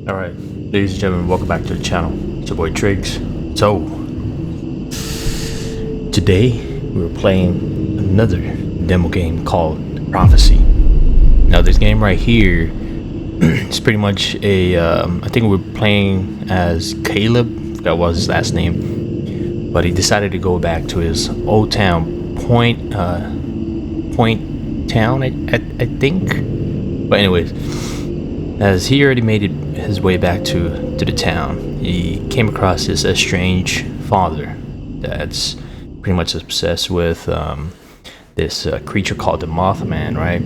Alright, ladies and gentlemen, welcome back to the channel. It's your boy Triggs. So, today we're playing another demo game called Prophecy. Now this game right here is pretty much a, I think we're playing as Caleb, that was his last name, but he decided to go back to his old town, Point Town, I think. But anyways, as he already made his way back to the town, he came across this estranged father that's pretty much obsessed with this creature called the Mothman, right?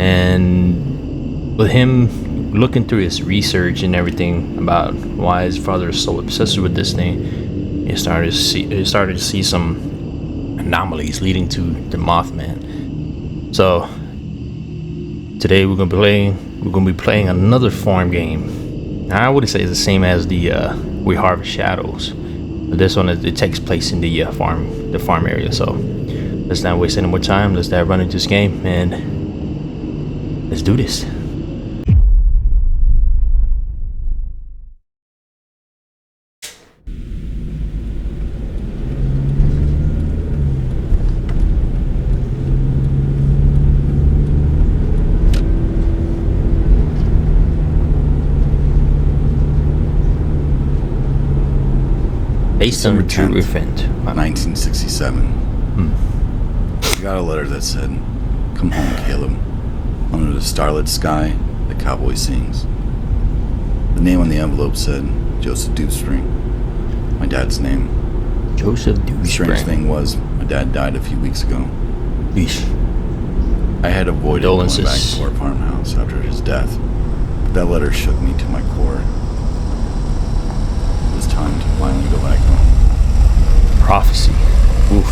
And with him looking through his research and everything about why his father is so obsessed with this thing, he started to see some anomalies leading to the Mothman. So today we're gonna be playing another farm game. Now, I wouldn't say it's the same as the We Harvest Shadows, but this one it takes place in the farm area. So let's not waste any more time. Let's dive right into this game and let's do this. Based on a true event. 1967. I got a letter that said, "Come home, Caleb. Under the starlit sky, the cowboy sings." The name on the envelope said Joseph Dewspring, my dad's name. Joseph Dewspring. The strange thing was, my dad died a few weeks ago. Eesh. I had avoided going back to our farmhouse after his death, but that letter shook me to my core. It was time to finally go back home. Prophecy. Oof.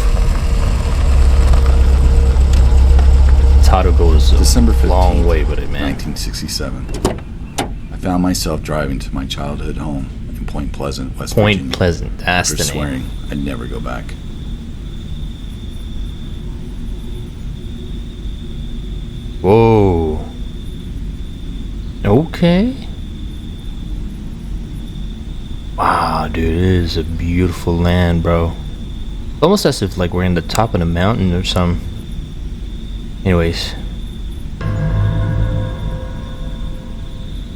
Title goes December 15th, a long way with it, man. 1967. I found myself driving to my childhood home in Point Pleasant, West Virginia. Point Pleasant, that's the name. Swearing I'd never go back. Whoa. Okay. Wow, dude, it is a beautiful land, bro. Almost as if like we're in the top of the mountain or something. Anyways.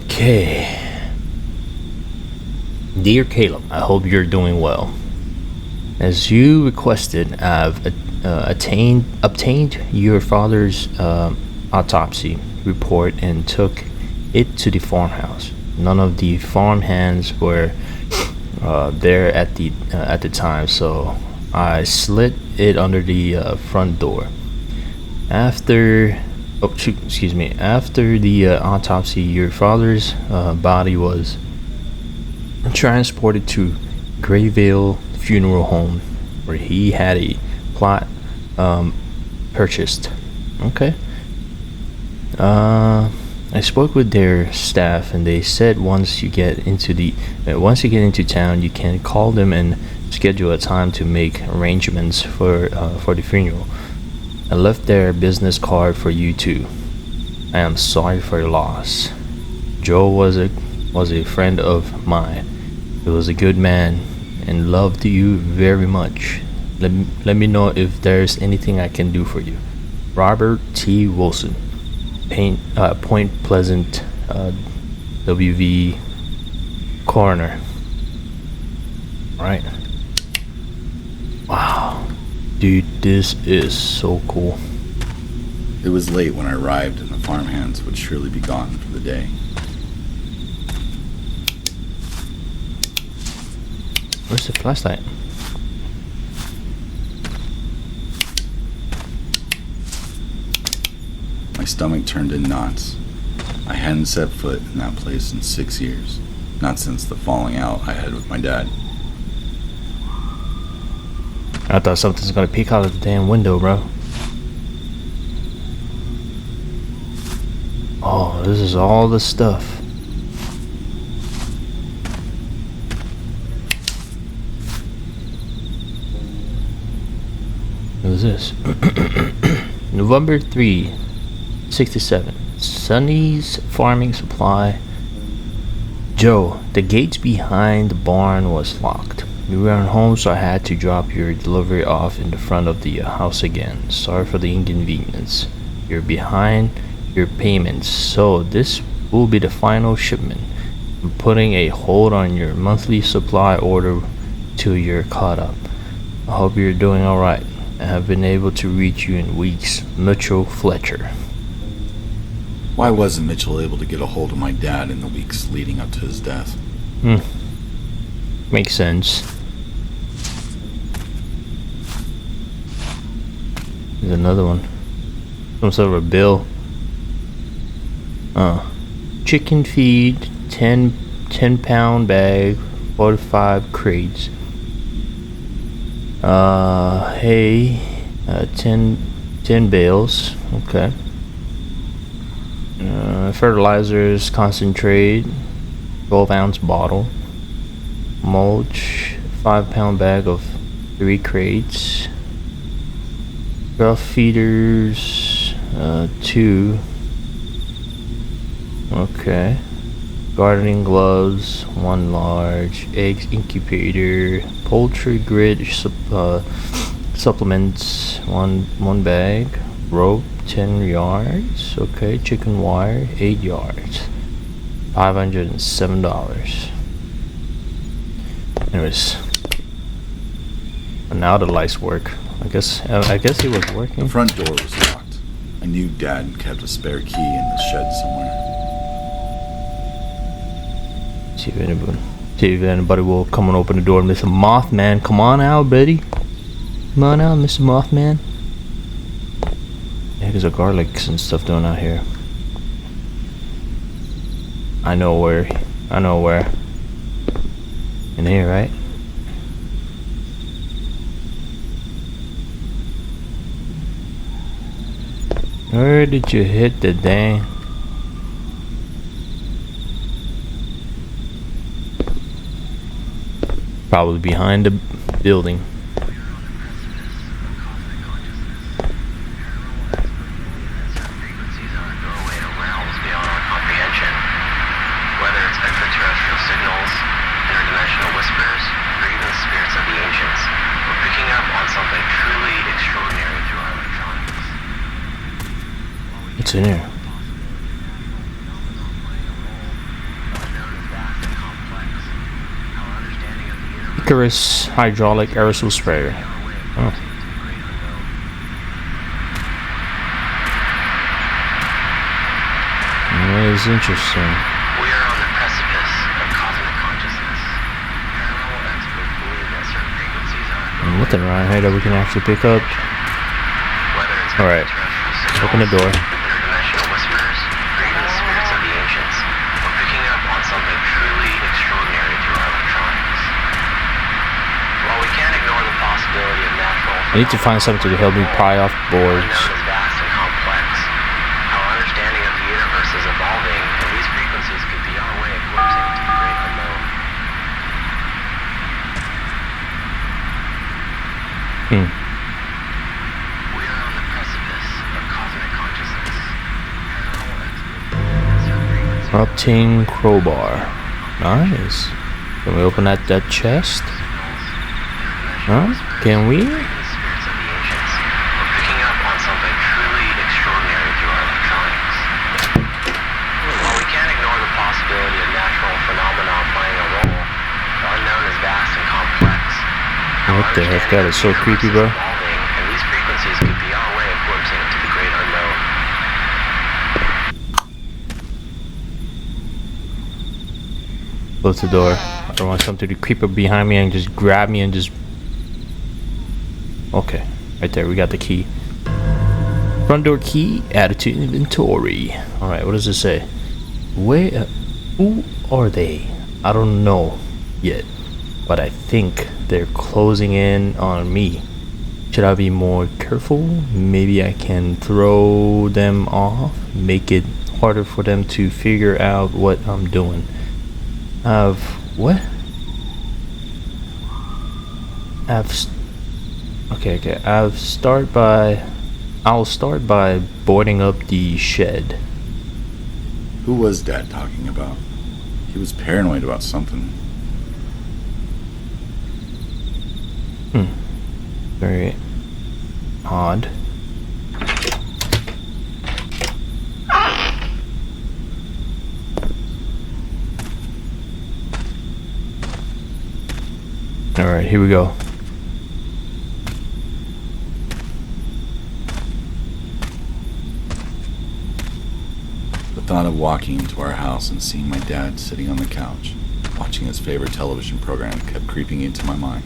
Okay. Dear Caleb, I hope you're doing well. As you requested, I've obtained your father's autopsy report and took it to the farmhouse. None of the farm hands were there at the time, so I slid it under the front door. After the autopsy, your father's body was transported to Grayville Funeral Home, where he had a plot purchased. Okay. I spoke with their staff, and they said once you get into town, you can call them and schedule a time to make arrangements for the funeral. I left their business card for you too. I am sorry for your loss. Joe was a friend of mine. He was a good man and loved you very much. Let me know if there's anything I can do for you. Robert T. Wilson, Point Pleasant, WV Coroner. Alright. Wow. Dude, this is so cool. It was late when I arrived, and the farmhands would surely be gone for the day. Where's the flashlight? My stomach turned in knots. I hadn't set foot in that place in 6 years, not since the falling out I had with my dad. I thought something's gonna peek out of the damn window, bro. Oh, this is all the stuff. What is this? November 3, 67. Sonny's Farming Supply. Joe, the gates behind the barn was locked. We weren't home, so I had to drop your delivery off in the front of the house again. Sorry for the inconvenience. You're behind your payments, so this will be the final shipment. I'm putting a hold on your monthly supply order till you're caught up. I hope you're doing alright. I have been able to reach you in weeks. Mitchell Fletcher. Why wasn't Mitchell able to get a hold of my dad in the weeks leading up to his death? Makes sense. There's another one. Some sort of a bill. Chicken feed, 10-pound bag, 45 crates. Hay, 10 bales. Okay. Fertilizers, concentrate, 12-ounce bottle. Mulch, 5-pound bag of 3 crates. Rough feeders, 2. Okay. Gardening gloves, 1 large. Eggs incubator, poultry grid supplements, one bag. Rope, 10 yards. Okay. Chicken wire, 8 yards. $507. Anyways, now the lights work. I guess it was working. The front door was locked. I knew Dad kept a spare key in the shed somewhere. See if anybody will come and open the door. Mr. Mothman, come on out, buddy. Come on out, Mr. Mothman. Yeah, there's a garlics and stuff doing out here. I know where. In here, right? Where did you hit the dang? Probably behind the building. What's in here? Icarus hydraulic aerosol sprayer. Oh. That is interesting. We are on the precipice of cosmic consciousness. Paranormal experts believe that certain frequencies are Nothing around here that we can actually pick up. Alright, let's open the door. interdimensional whispers, or even the spirits of the ancients. We're picking up on something truly extraordinary through our electronics. While we can't ignore the possibility of natural I need to find something to help me pry off boards. unknown is vast and complex. Our understanding of the universe is evolving, and these frequencies could be our way of glimpsing into the great unknown. We are on the precipice of cosmic consciousness. Paranormal experts believe that certain frequencies Obtain crowbar. Nice. Can we open that chest? Huh? Can we? the spirits of the ancients. We're picking up on something truly extraordinary through our electronics. While we can't ignore the possibility of natural phenomena playing a role, the unknown is vast and complex. What the heck? That is so creepy, bro. Evolving, and these frequencies could be our way of glimpsing into the great unknown. Close the door. I don't want something to creep up behind me and just grab me and just... Okay. Right there. We got the key. Front door key. Added to inventory. Alright, what does it say? Where... who are they? I don't know yet. But I think they're closing in on me. Should I be more careful? Maybe I can throw them off. Make it harder for them to figure out what I'm doing. What? Okay. I'll start by boarding up the shed. Who was Dad talking about? He was paranoid about something. Very odd. Alright, here we go. The thought of walking into our house and seeing my dad sitting on the couch, watching his favorite television program, kept creeping into my mind.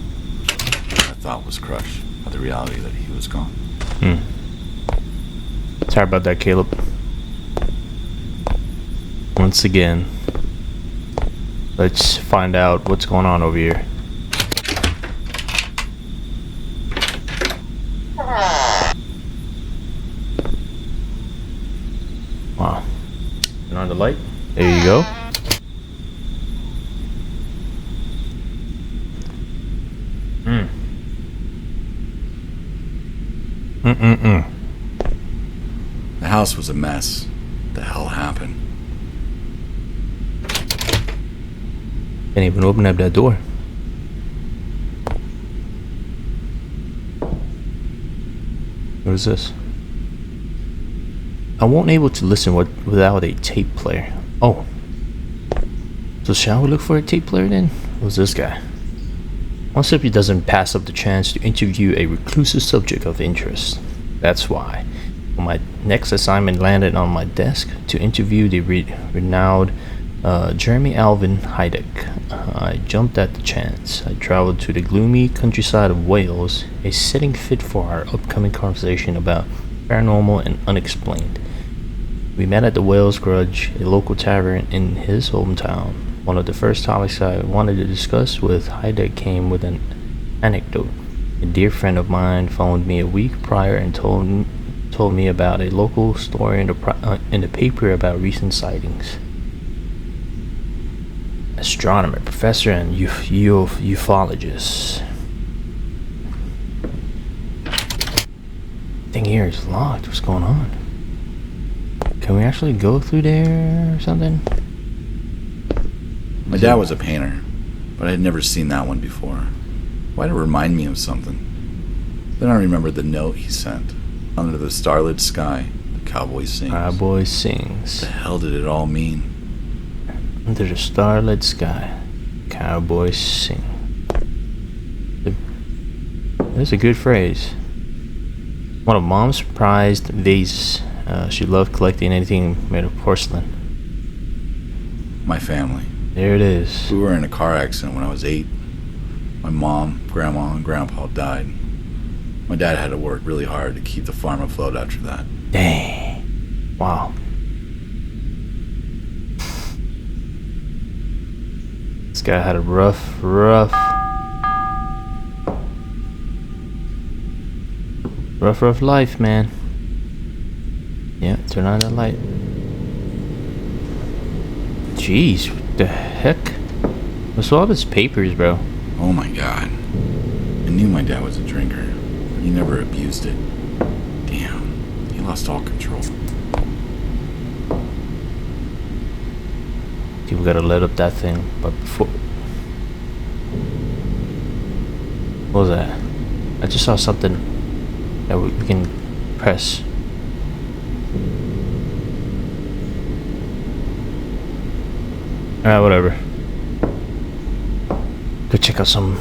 My thought was crushed by the reality that he was gone. Sorry about that, Caleb. Once again, let's find out what's going on over here. Wow. Turn on the light. There you go. The house was a mess. What the hell happened? Can't even open up that door. What is this? I won't able to listen without a tape player. Oh. So shall we look for a tape player then? Who's this guy? Once if he doesn't pass up the chance to interview a reclusive subject of interest. That's why. When my next assignment landed on my desk to interview the renowned Jeremy Alvin Hydeck, I jumped at the chance. I traveled to the gloomy countryside of Wales, a setting fit for our upcoming conversation about paranormal and unexplained. We met at the Wales Grudge, a local tavern in his hometown. One of the first topics I wanted to discuss with Hydeck came with an anecdote. A dear friend of mine phoned me a week prior and told me about a local story in the paper about recent sightings. Astronomer, professor, and ufologist. Thing here is locked. What's going on? Can we actually go through there or something? My dad was a painter, but I had never seen that one before. Why did it remind me of something? Then I remembered the note he sent. Under the starlit sky, the cowboy sings. Cowboy sings. What the hell did it all mean? Under the starlit sky, cowboys sing. That's a good phrase. One of Mom's prized vases. She loved collecting anything made of porcelain. My family. There it is. We were in a car accident when I was 8. My mom, grandma, and grandpa died. My dad had to work really hard to keep the farm afloat after that. Dang. Wow. This guy had a rough life, man. Yeah, turn on that light. Jeez, what the heck? What's all his papers, bro? Oh my god. I knew my dad was a drinker, but he never abused it. Damn, he lost all control. We gotta let up that thing, but before... What was that? I just saw something that we can press. Alright, whatever. Go check out some...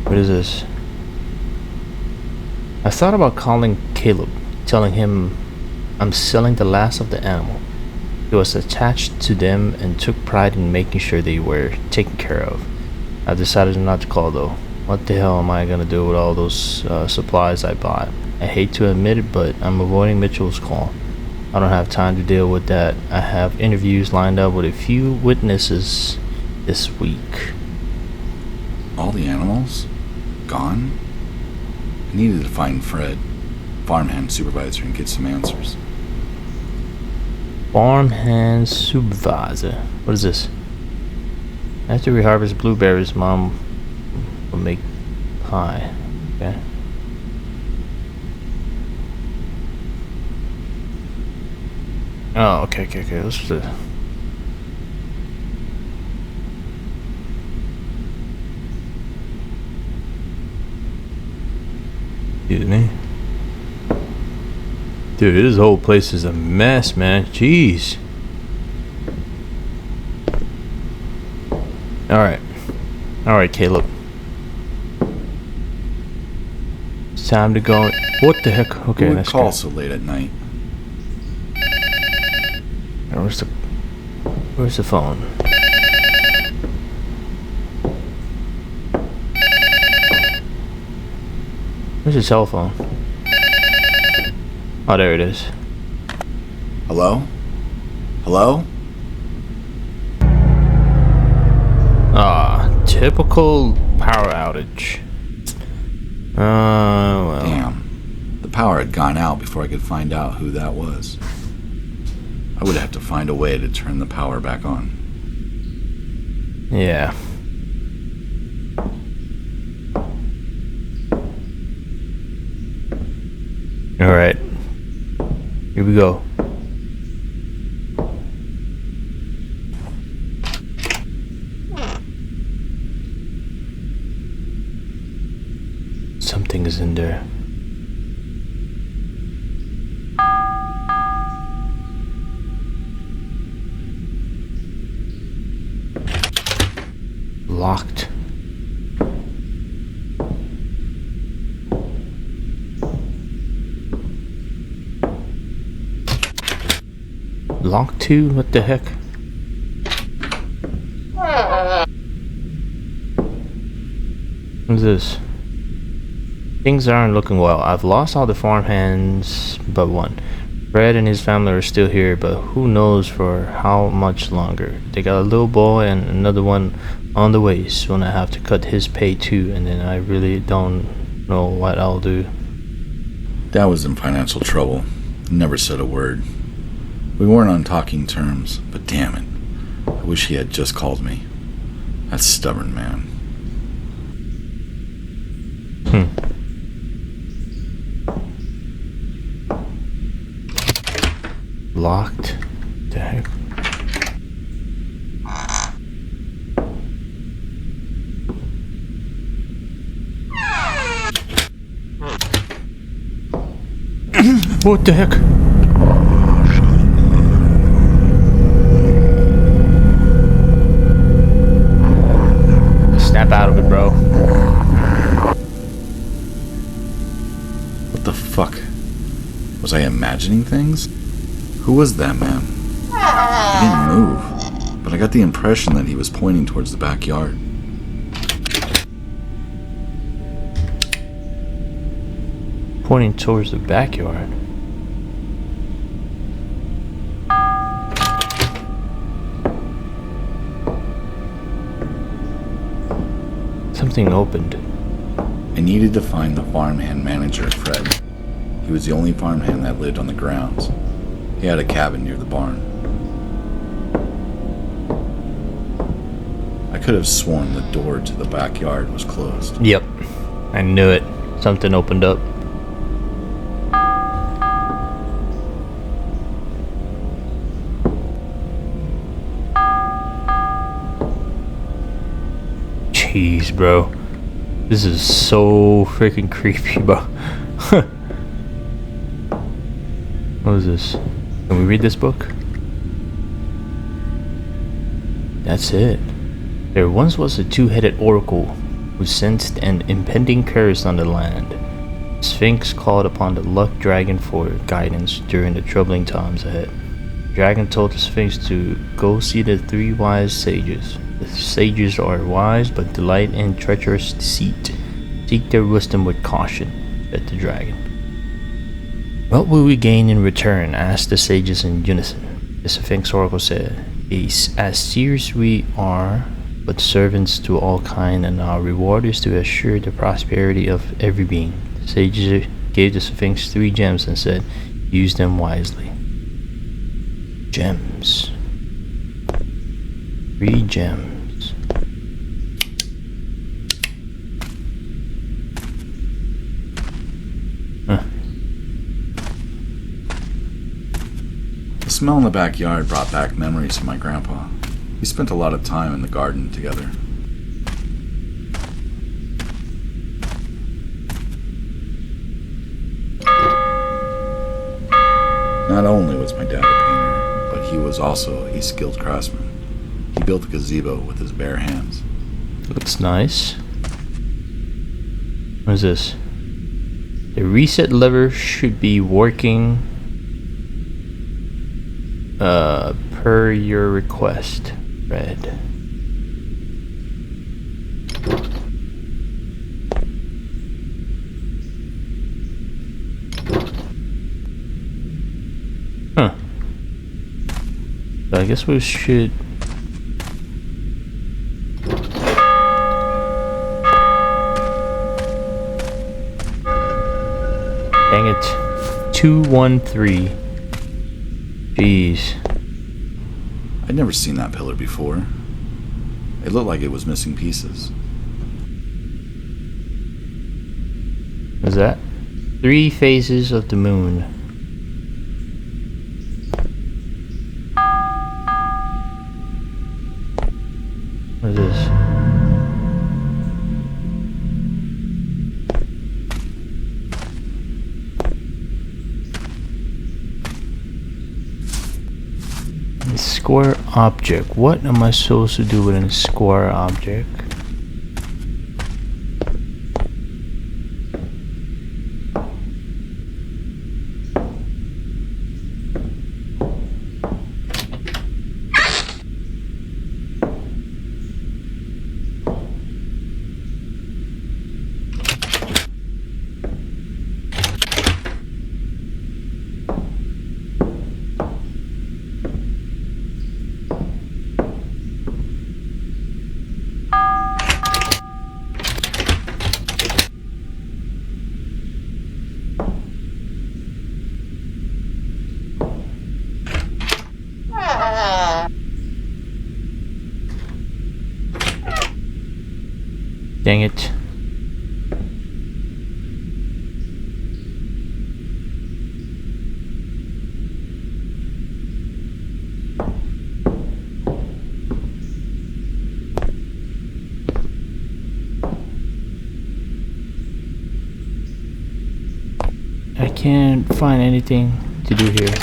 What is this? I thought about calling Caleb, telling him I'm selling the last of the animal. He was attached to them and took pride in making sure they were taken care of. I decided not to call though. What the hell am I gonna do with all those supplies I bought? I hate to admit it, but I'm avoiding Mitchell's call. I don't have time to deal with that. I have interviews lined up with a few witnesses this week. All the animals? Gone? I needed to find Fred, farmhand supervisor, and get some answers. Farmhand supervisor. What is this? After we harvest blueberries, Mom will make pie. Okay. Oh, okay. What's the... Excuse me. Dude, this whole place is a mess, man. Jeez. Alright. Alright, Caleb. It's time to go. What the heck? Okay, Who would let's call go. so late at night? Where's the phone? Where's the cell phone? Oh, there it is. Hello? Hello? Ah, typical power outage. Well. Damn. The power had gone out before I could find out who that was. I would have to find a way to turn the power back on. Yeah. Alright. Here we go. Something is in there. Locked. Locked too? What the heck? What's this? Things aren't looking well. I've lost all the farmhands but one. Fred and his family are still here, but who knows for how much longer. They got a little boy and another one on the way. Soon I have to cut his pay too, and then I really don't know what I'll do. Dad was in financial trouble. He never said a word. We weren't on talking terms, but damn it. I wish he had just called me. That stubborn man. Locked? The heck? What the heck? Snap out of it, bro. What the fuck? Was I imagining things? Who was that man? He didn't move, but I got the impression that he was pointing towards the backyard. Pointing towards the backyard. Something opened. I needed to find the farmhand manager, Fred. He was the only farmhand that lived on the grounds. He had a cabin near the barn. I could have sworn the door to the backyard was closed. Yep. I knew it. Something opened up. Jeez, bro. This is so freaking creepy, bro. What is this? Can we read this book? That's it. There once was a two-headed oracle who sensed an impending curse on the land. Sphinx called upon the luck dragon for guidance during the troubling times ahead. The dragon told the Sphinx to go see the three wise sages. The sages are wise but delight in treacherous deceit. Seek their wisdom with caution, said the dragon. What will we gain in return? Asked the sages in unison. The Sphinx oracle said, as seers we are but servants to all kind, and our reward is to assure the prosperity of every being. The sages gave the Sphinx 3 gems and said, use them wisely. Gems. 3 gems. The smell in the backyard brought back memories of my grandpa. We spent a lot of time in the garden together. Not only was my dad a painter, but he was also a skilled craftsman. He built a gazebo with his bare hands. Looks nice. What is this? The reset lever should be working per your request. Red. Huh. So I guess we should... Dang it. 213. Jeez. I'd never seen that pillar before. It looked like it was missing pieces. What's that? 3 phases of the moon. What is this? A square object. What am I supposed to do with a square object? Dang it. I can't find anything to do here.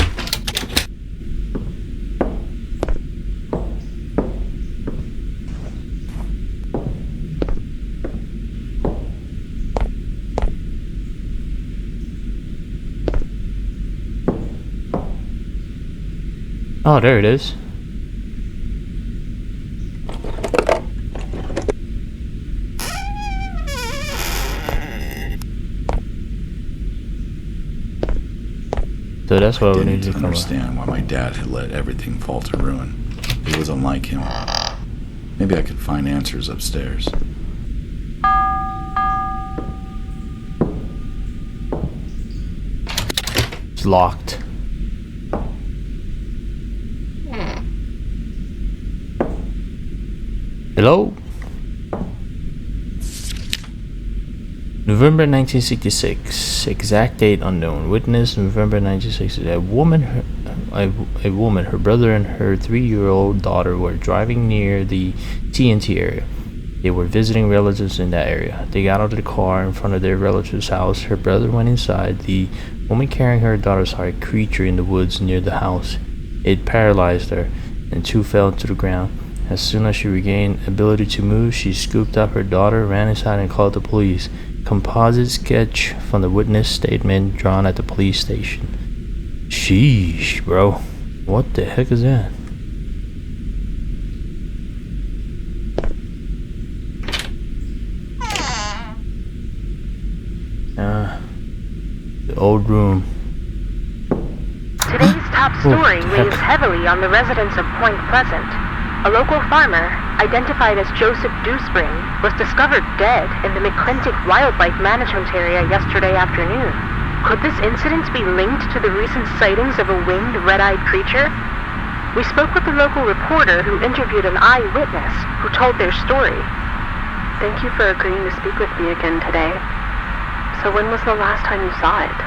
Oh, there it is. So that's why we need to understand why my dad had let everything fall to ruin. It was unlike him. Maybe I could find answers upstairs. It's locked. Hello? November 1966. Exact date unknown. Witness November 1960. A woman, her brother, and her 3-year-old daughter were driving near the TNT area. They were visiting relatives in that area. They got out of the car in front of their relative's house. Her brother went inside. The woman carrying her daughter saw a creature in the woods near the house. It paralyzed her, and 2 fell to the ground. As soon as she regained ability to move, she scooped up her daughter, ran inside, and called the police. Composite sketch from the witness statement drawn at the police station. Sheesh, bro. What the heck is that? The old room. Today's top story weighs heavily on the residents of Point Pleasant. A local farmer, identified as Joseph Dewspring, was discovered dead in the McClintic Wildlife Management Area yesterday afternoon. Could this incident be linked to the recent sightings of a winged, red-eyed creature? We spoke with a local reporter who interviewed an eyewitness who told their story. Thank you for agreeing to speak with me again today. So when was the last time you saw it?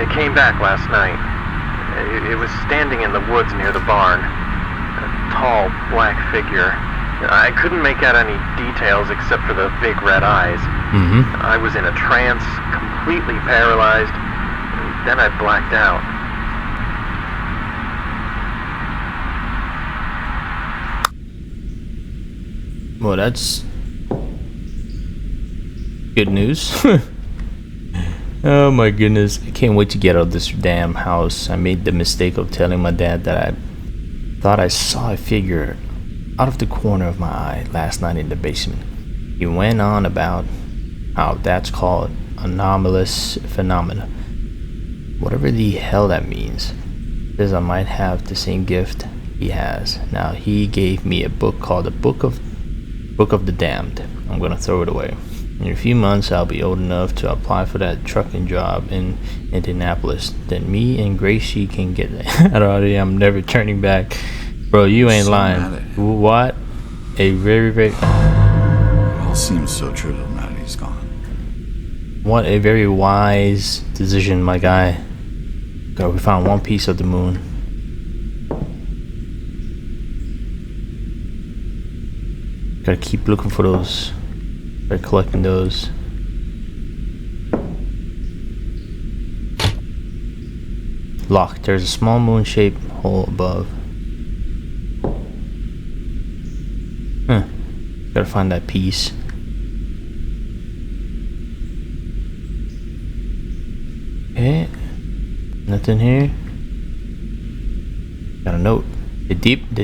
It came back last night. It was standing in the woods near the barn. A tall, black figure. I couldn't make out any details except for the big red eyes. I was in a trance, completely paralyzed. Then I blacked out. Well, that's good news. Oh my goodness. I can't wait to get out of this damn house. I made the mistake of telling my dad that I thought I saw a figure out of the corner of my eye last night in the basement. He went on about how that's called anomalous phenomena. Whatever the hell that means. Says I might have the same gift he has. Now he gave me a book called the Book of the Damned. I'm gonna throw it away. In a few months I'll be old enough to apply for that trucking job in Indianapolis. Then me and Gracie can get out of here. I'm never turning back. Bro, you ain't lying. What a very It all seems so trivial now that he's gone. What a very wise decision, my guy. God, we found one piece of the moon. Gotta keep looking for those. Start collecting those. Locked. There's a small moon-shaped hole above. Huh. Gotta find that piece. Okay. Nothing here. Got a note. The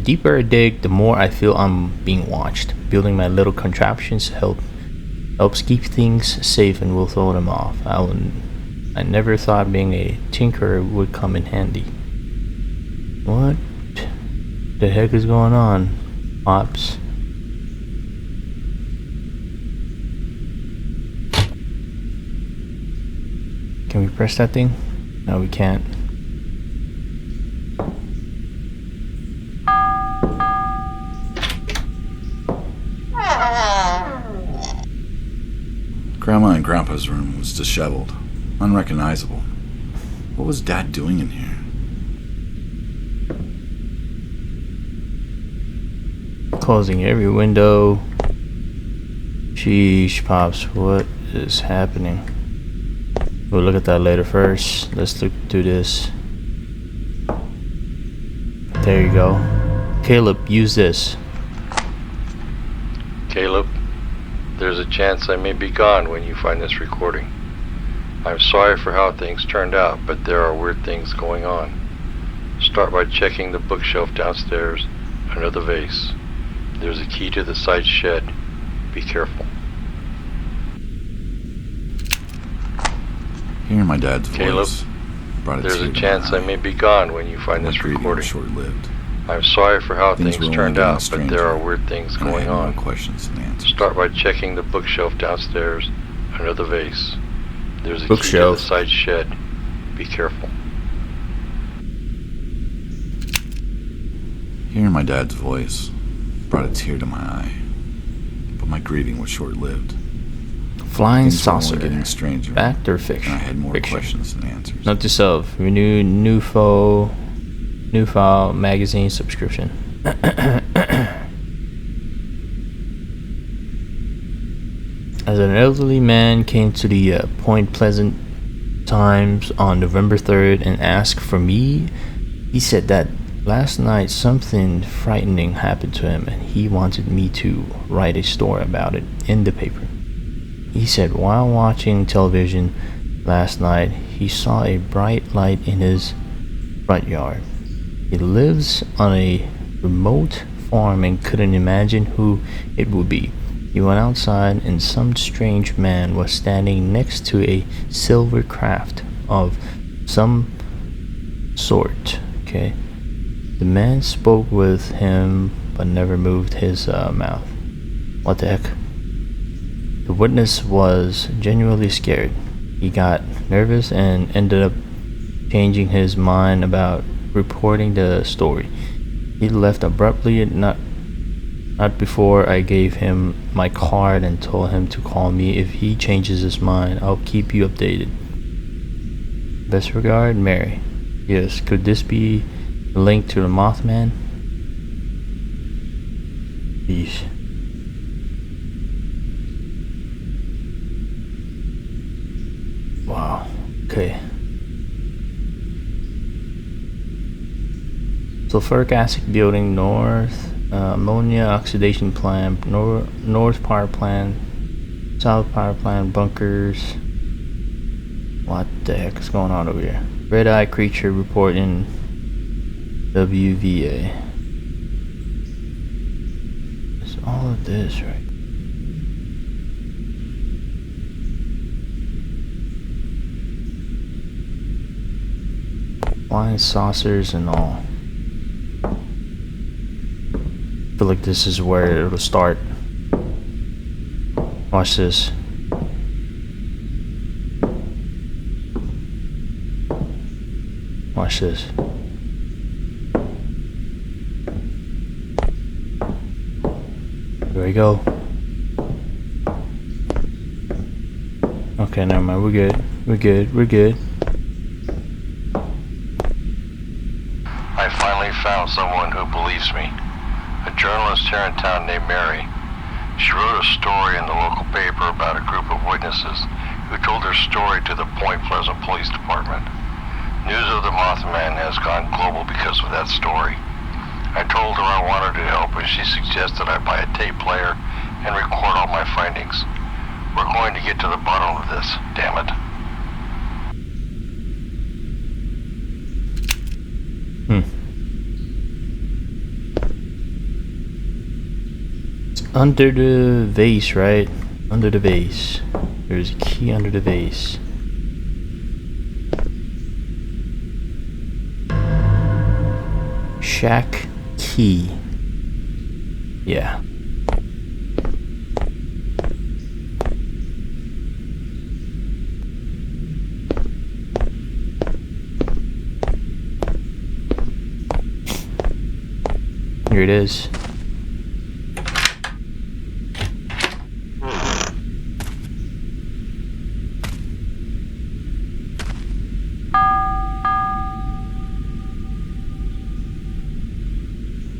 deeper I dig, the more I feel I'm being watched. Building my little contraptions helps keep things safe and will throw them off. I never thought being a tinkerer would come in handy. What the heck is going on, Pops? Can we press that thing? No, we can't. Grandma and Grandpa's room was disheveled, unrecognizable. What was Dad doing in here? Closing every window. Sheesh, Pops, what is happening? We'll look at that later first. Let's look through this. There you go. Caleb, use this. Caleb, there's a chance I may be gone when you find this recording. I'm sorry for how things turned out, but there are weird things going on. Start by checking the bookshelf downstairs under the vase. There's a key to the side shed. Be careful. Hearing my dad's Caleb, voice brought a there's tear a to chance my I eye. may be gone when you find My this grieving was recording. short-lived. I'm sorry for how Things things were turned only out, but getting there are stranger, weird things and I going had more on. questions than answers. Start by checking the bookshelf downstairs under the vase. There's a Bookshelf. key to the side shed. Be careful. Hearing my dad's voice brought a tear to my eye. But my grieving was short-lived. Flying Things were only saucer. getting stranger, Fact or and I fiction? had more Fiction. questions than answers. Note to self. Renew new file magazine subscription. As an elderly man came to the Point Pleasant Times on November 3rd and asked for me, he said that last night something frightening happened to him and he wanted me to write a story about it in the paper. He said while watching television last night, he saw a bright light in his front yard. He lives on a remote farm and couldn't imagine who it would be. He went outside and some strange man was standing next to a silver craft of some sort. Okay. The man spoke with him but never moved his mouth. What the heck? The witness was genuinely scared. He got nervous and ended up changing his mind about reporting the story. He left abruptly, not before I gave him my card and told him to call me if he changes his mind. I'll keep you updated. Best regard, Mary. Yes, could this be linked to the Mothman? Yeesh. Wow. Okay. Sulfuric acid building north. ammonia oxidation plant, north power plant, south power plant, bunkers. What the heck is going on over here? Red eye creature report in WVA. It's all of this, right? Flying saucers and all. I feel like this is where it'll start. Watch this. Watch this. Here we go. Okay, never mind. We're good. We're good. We're good. I finally found someone who believes me. A journalist here in town named Mary. She wrote a story in the local paper about a group of witnesses who told their story to the Point Pleasant Police Department. News of the Mothman has gone global because of that story. I told her I wanted to help, and she suggested I buy a tape player and record all my findings. We're going to get to the bottom of this, damn it. Under the vase, right? Under the vase. There's a key under the vase. Shack key. Yeah. Here it is.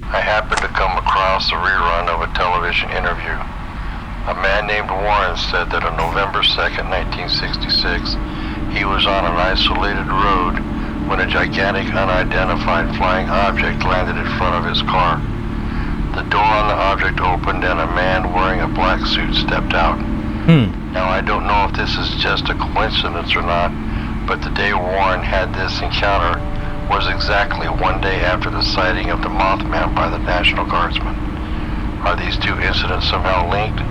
I happened to come across a rerun of a television interview. A man named Warren said that on November 2nd, 1966, he was on an isolated road when a gigantic unidentified flying object landed in front of his car. The door on the object opened and a man wearing a black suit stepped out. Now I don't know if this is just a coincidence or not, but the day Warren had this encounter was exactly one day after the sighting of the Mothman by the National Guardsmen. Are these two incidents somehow linked?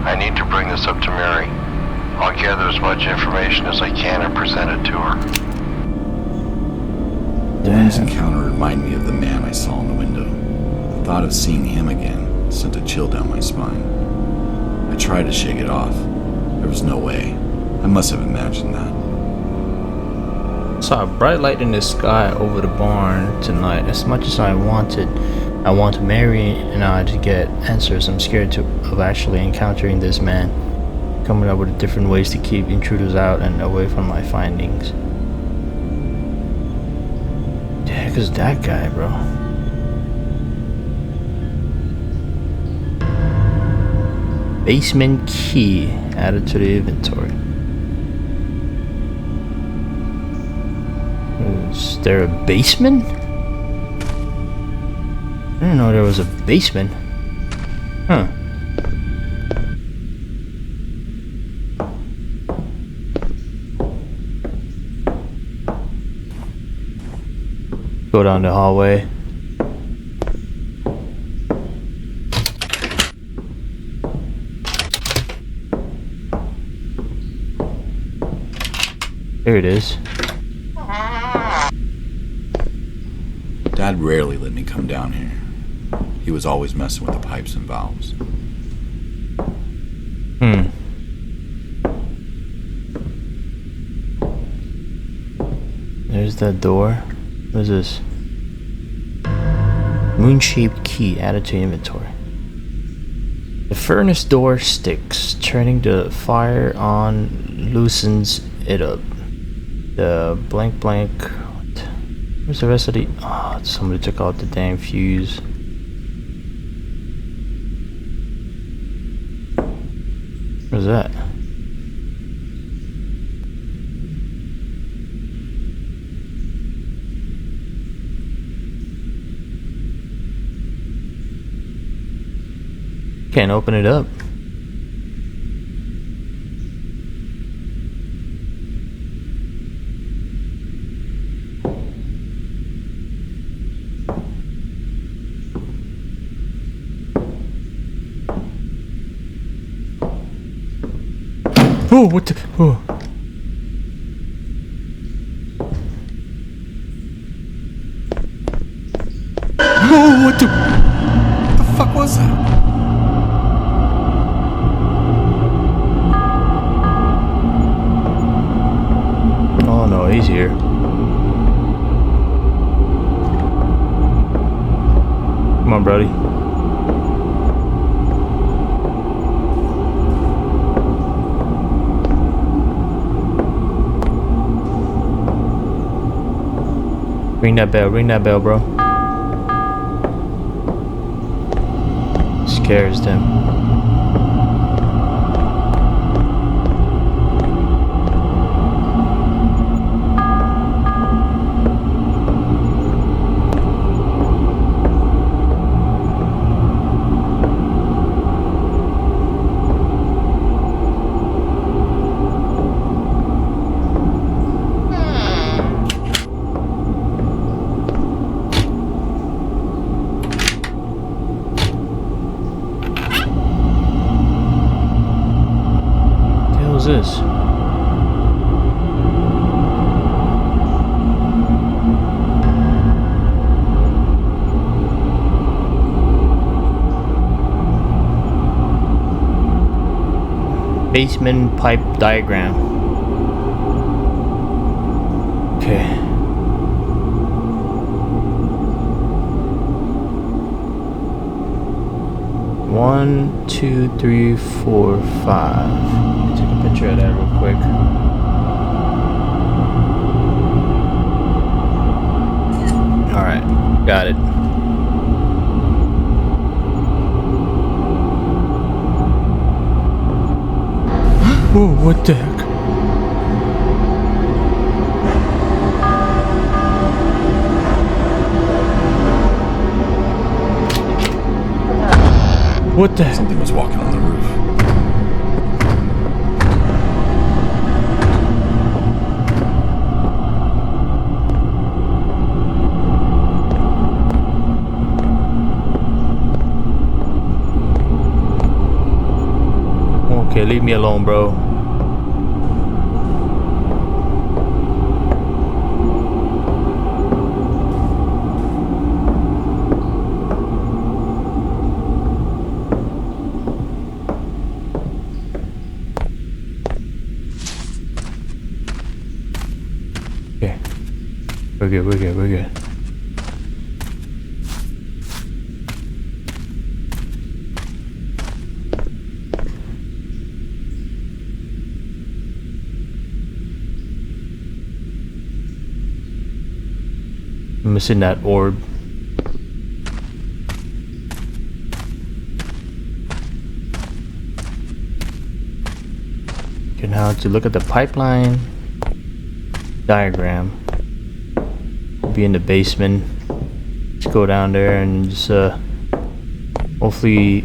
I need to bring this up to Mary. I'll gather as much information as I can and present it to her. Warren's encounter reminded me of the man I saw in the window. The thought of seeing him again sent a chill down my spine. I tried to shake it off. There was no way. I must have imagined that. Saw a bright light in the sky over the barn tonight. As much as I want Mary and I to get answers. I'm scared of actually encountering this man. Coming up with different ways to keep intruders out and away from my findings. The heck is that guy, bro? Basement key added to the inventory. Is there a basement? I didn't know there was a basement. Huh. Go down the hallway. There it is. Dad rarely let me come down here. He was always messing with the pipes and valves. There's that door. What is this? Moon-shaped key added to inventory. The furnace door sticks. Turning the fire on loosens it up. The blank. Where's the rest of the... Oh, somebody took out the damn fuse. Where's that? Can't open it up. Oh, what the? Oh. Oh, what the? What the fuck was that? Oh no, he's here. Come on, Brody. Ring that bell, bro. Scares them. This? Basement pipe diagram. Okay. One, two, three, four, five. Take a picture of that real quick. Alright, got it. Whoa, what the heck? What the heck? Something was walking on the roof. Okay, leave me alone, bro. Okay. We're good. I'm missing that orb. Okay, now to look at the pipeline diagram. Be in the basement. Let's go down there and just hopefully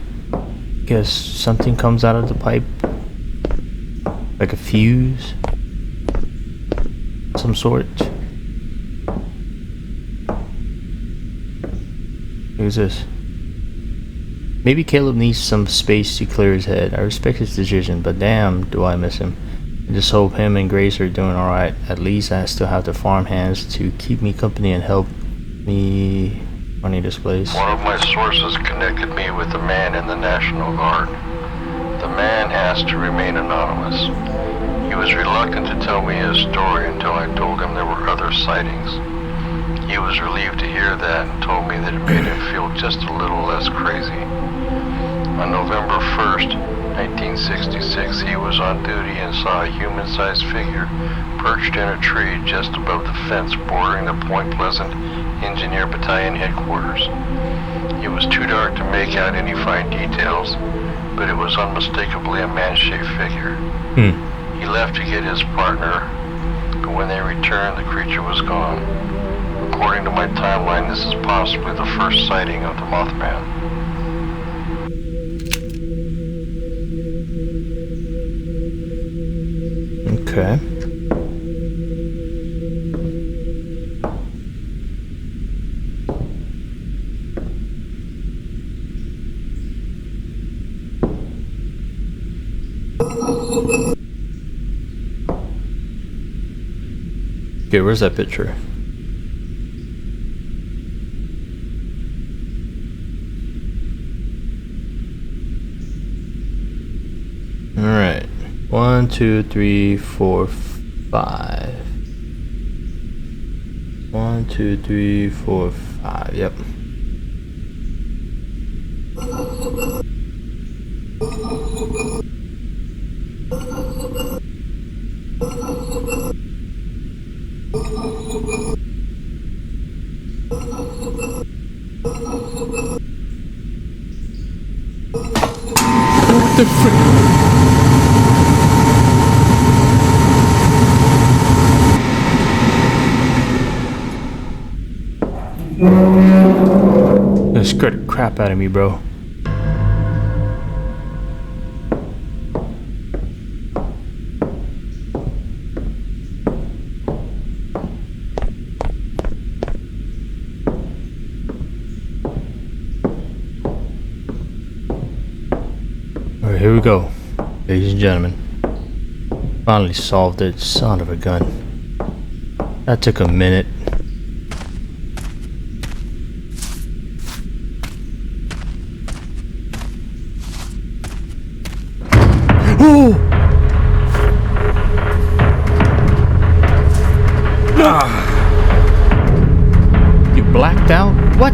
guess something comes out of the pipe. Like a fuse. Some sort. Who's this? Maybe Caleb needs some space to clear his head. I respect his decision, but damn, do I miss him. I just hope him and Grace are doing alright. At least I still have the farm hands to keep me company and help me running this place. One of my sources connected me with a man in the National Guard. The man asked to remain anonymous. He was reluctant to tell me his story until I told him there were other sightings. He was relieved to hear that and told me that it made him feel just a little less crazy. On November 1st, 1966, he was on duty and saw a human-sized figure perched in a tree just above the fence bordering the Point Pleasant Engineer Battalion headquarters. It was too dark to make out any fine details, but it was unmistakably a man-shaped figure. He left to get his partner, but when they returned, the creature was gone. According to my timeline, this is possibly the first sighting of the Mothman. Okay. Okay, where's that picture? Alright. 1, 2, 3, 4, 5. 1, 2, 3, 4, 5. Yep. What the frick? That scared the crap out of me, bro. Alright, here we go. Ladies and gentlemen. Finally solved it. Son of a gun. That took a minute. Oh! No! You blacked out? What?